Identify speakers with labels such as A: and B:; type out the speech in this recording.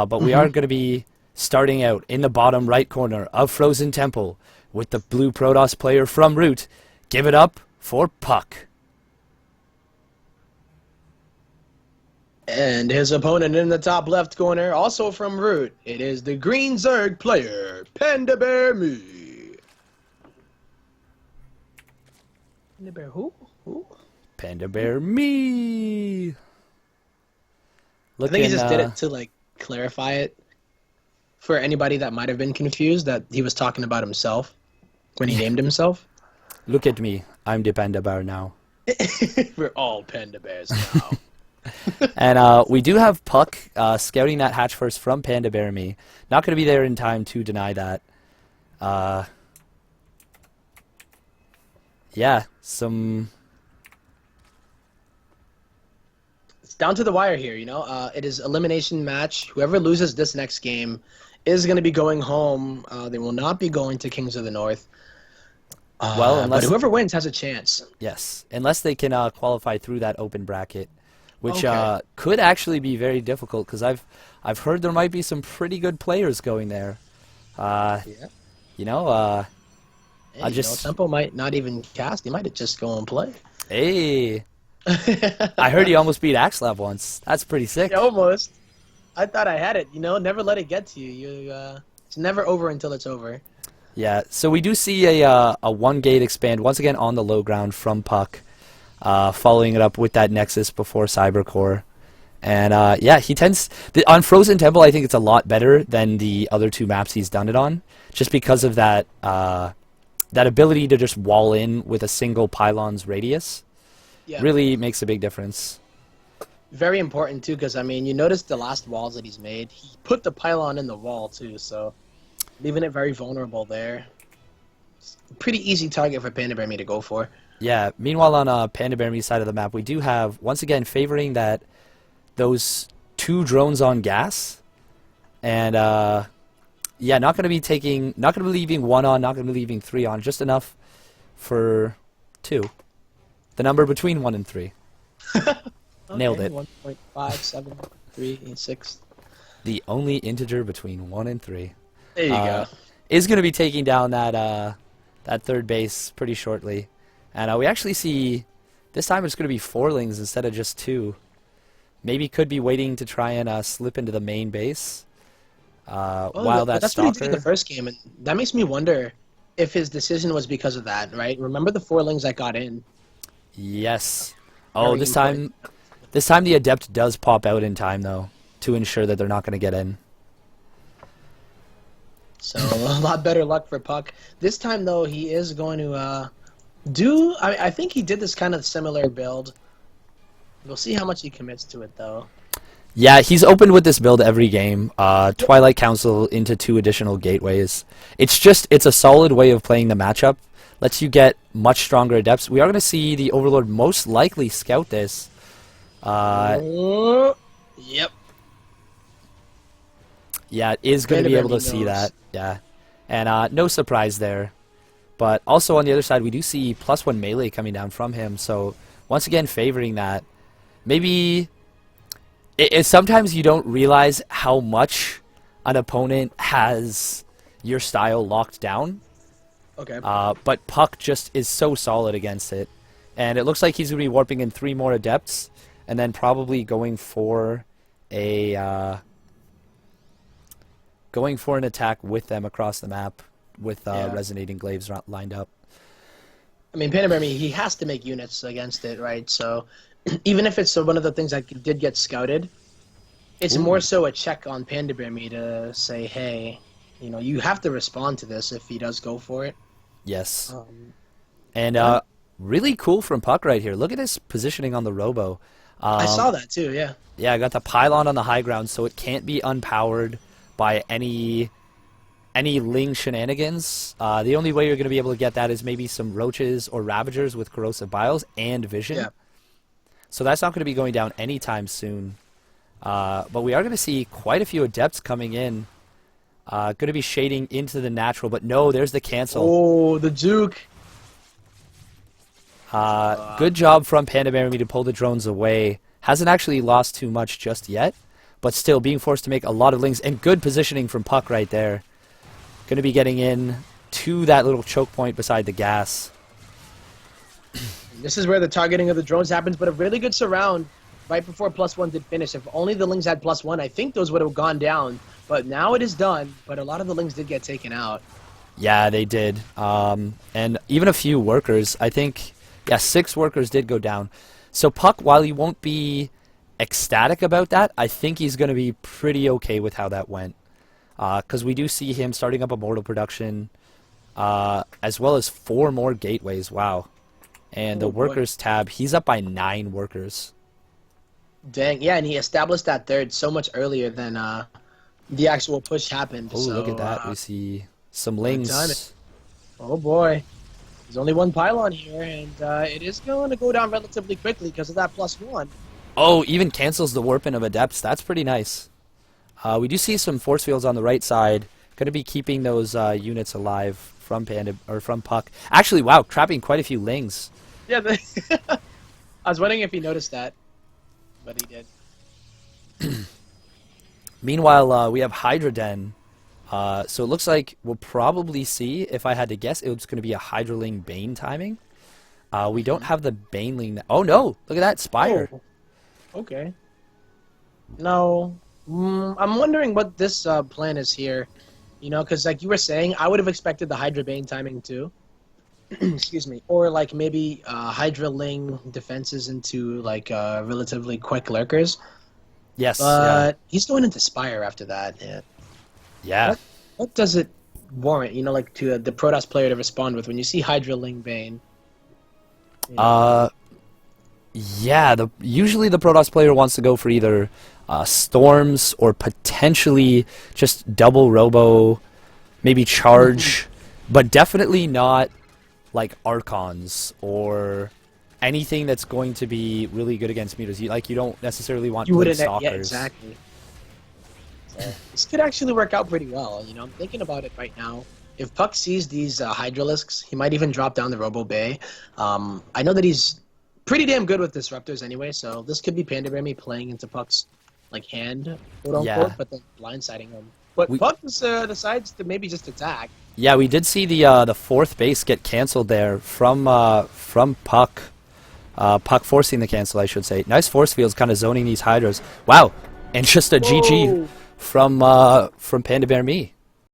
A: But we are going to be starting out in the bottom right corner of Frozen Temple with the blue Protoss player from Root. Give it up for puCK.
B: And his opponent in the top left corner, also from Root, it is the green Zerg player, PandaBearMe. PandaBear who? Who?
A: PandaBearMe.
B: I think he just did it to, like, clarify it for anybody that might have been confused that he was talking about himself when he named himself.
A: Look at me. I'm the Panda Bear now.
B: We're all Panda Bears now.
A: And we do have puCK scouting that hatch first from PandaBearMe. Not going to be there in time to deny that. Yeah, some...
B: It's down to the wire here, you know. It is elimination match. Whoever loses this next game is going to be going home. They will not be going to Kings of the North. But whoever wins has a chance.
A: Yes, unless they can qualify through that open bracket, which could actually be very difficult because I've heard there might be some pretty good players going there.
B: Yeah.
A: You know,
B: Hey, Temple might not even cast. He might just go and play.
A: Hey, I heard he almost beat Axelab once. That's pretty sick.
B: Yeah, almost. I thought I had it. You know, never let it get to you. It's never over until it's over.
A: Yeah, so we do see a one gate expand once again on the low ground from puCK, following it up with that Nexus before Cybercore. And yeah, he tends on Frozen Temple. I think it's a lot better than the other two maps he's done it on, just because of that that ability to just wall in with a single pylon's radius. Yeah. Really makes a big difference.
B: Very important too, because I mean, you notice the last walls that he's made. He put the pylon in the wall too, so leaving it very vulnerable there. It's a pretty easy target for PandaBearMe to go for.
A: Yeah. Meanwhile, on PandaBearMe's side of the map, we do have once again favoring those two drones on gas, and yeah, not going to be leaving one on, not going to be leaving three on, just enough for two. The number between 1 and 3.
B: Okay,
A: Nailed it.
B: 1.5, 7, 3, and 6.
A: The only integer between 1 and 3.
B: There you go.
A: Is going to be taking down that third base pretty shortly. And we actually see this time it's going to be 4-lings instead of just 2. Maybe could be waiting to try and slip into the main base. While that's
B: what he did in the first game, and that makes me wonder if his decision was because of that, right? Remember the 4-lings that got in?
A: Yes. Oh, this time the Adept does pop out in time, though, to ensure that they're not going to get in.
B: So, a lot better luck for puCK. This time, though, he is going to I think he did this kind of similar build. We'll see how much he commits to it, though.
A: Yeah, he's opened with this build every game. Twilight Council into 2 additional gateways. It's a solid way of playing the matchup. Lets you get much stronger Adepts. We are going to see the Overlord most likely scout this.
B: Yep.
A: Yeah, it is going to be able to see that. Yeah. And no surprise there. But also on the other side, we do see +1 melee coming down from him. So once again, favoring that. Maybe... sometimes you don't realize how much an opponent has your style locked down.
B: Okay.
A: But puCK just is so solid against it. And it looks like he's going to be warping in 3 more Adepts, and then probably going for an attack with them across the map with Resonating Glaives lined up.
B: I mean, PandaBearMe, he has to make units against it, right? So even if it's one of the things that did get scouted, it's more so a check on PandaBearMe to say, hey, you know, you have to respond to this if he does go for it.
A: Yes. And really cool from puCK right here. Look at his positioning on the Robo.
B: I saw that too, yeah.
A: Yeah, I got the pylon on the high ground, so it can't be unpowered by any Ling shenanigans. The only way you're going to be able to get that is maybe some Roaches or Ravagers with Corrosive Biles and Vision. Yeah. So that's not going to be going down anytime soon. But we are going to see quite a few Adepts coming in. Going to be shading into the natural, but no, there's the cancel.
B: Oh, the juke.
A: Good job from PandaBearMe to pull the drones away. Hasn't actually lost too much just yet, but still being forced to make a lot of lings, and good positioning from puCK right there. Going to be getting in to that little choke point beside the gas.
B: This is where the targeting of the drones happens, but a really good surround right before +1 did finish. If only the lings had +1, I think those would have gone down. But now it is done, but a lot of the lings did get taken out.
A: Yeah, they did. And even a few workers. I think, yeah, 6 workers did go down. So puCK, while he won't be ecstatic about that, I think he's going to be pretty okay with how that went. Because we do see him starting up Immortal production, as well as 4 more gateways. Wow. And the workers tab, he's up by 9 workers.
B: Dang, yeah, and he established that third so much earlier than the actual push happened.
A: Oh,
B: so,
A: look at that. We see some lings.
B: Oh boy. There's only 1 pylon here, and it is going to go down relatively quickly because of that +1.
A: Oh, even cancels the warping of Adepts. That's pretty nice. We do see some force fields on the right side. Going to be keeping those units alive from from puCK. Actually, wow, trapping quite a few lings.
B: Yeah, I was wondering if he noticed that, but he did.
A: Meanwhile, we have Hydra Den. So it looks like we'll probably see, if I had to guess, it's going to be a Hydraling Bane timing. We don't have the Baneling. Oh no! Look at that Spire.
B: Oh, okay. No, I'm wondering what this plan is here. You know, because like you were saying, I would have expected the Hydra Bane timing too. Excuse me. Or like maybe Hydraling defenses into like relatively quick lurkers.
A: Yes.
B: But he's going into Spire after that. Yeah.
A: Yeah.
B: What does it warrant? You know, like to the Protoss player to respond with when you see Hydraling Bane.
A: Yeah. Usually the Protoss player wants to go for either storms or potentially just double robo, maybe charge, but definitely not like Archons or anything that's going to be really good against meters. You don't necessarily want Stalkers.
B: Yeah, exactly. So, this could actually work out pretty well. You know, I'm thinking about it right now. If puCK sees these Hydralisks, he might even drop down the Robo Bay. I know that he's pretty damn good with Disruptors anyway, so this could be PandaBearMe playing into puCK's like hand, quote unquote, but then blindsiding him. But puCK decides to maybe just attack.
A: Yeah, we did see the 4th base get canceled there from puCK. puCK forcing the cancel, I should say. Nice force fields, kind of zoning these Hydras. Wow, and just a GG from PandaBearMe.